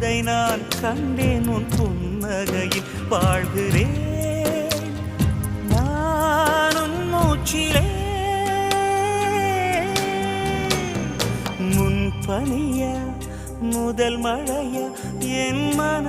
அதை நான் கண்டேன் உன் புன்னகையில் வாழ்கிறேன் நானும் மூச்சிலே முன்பனிய முதல் மழைய என் மன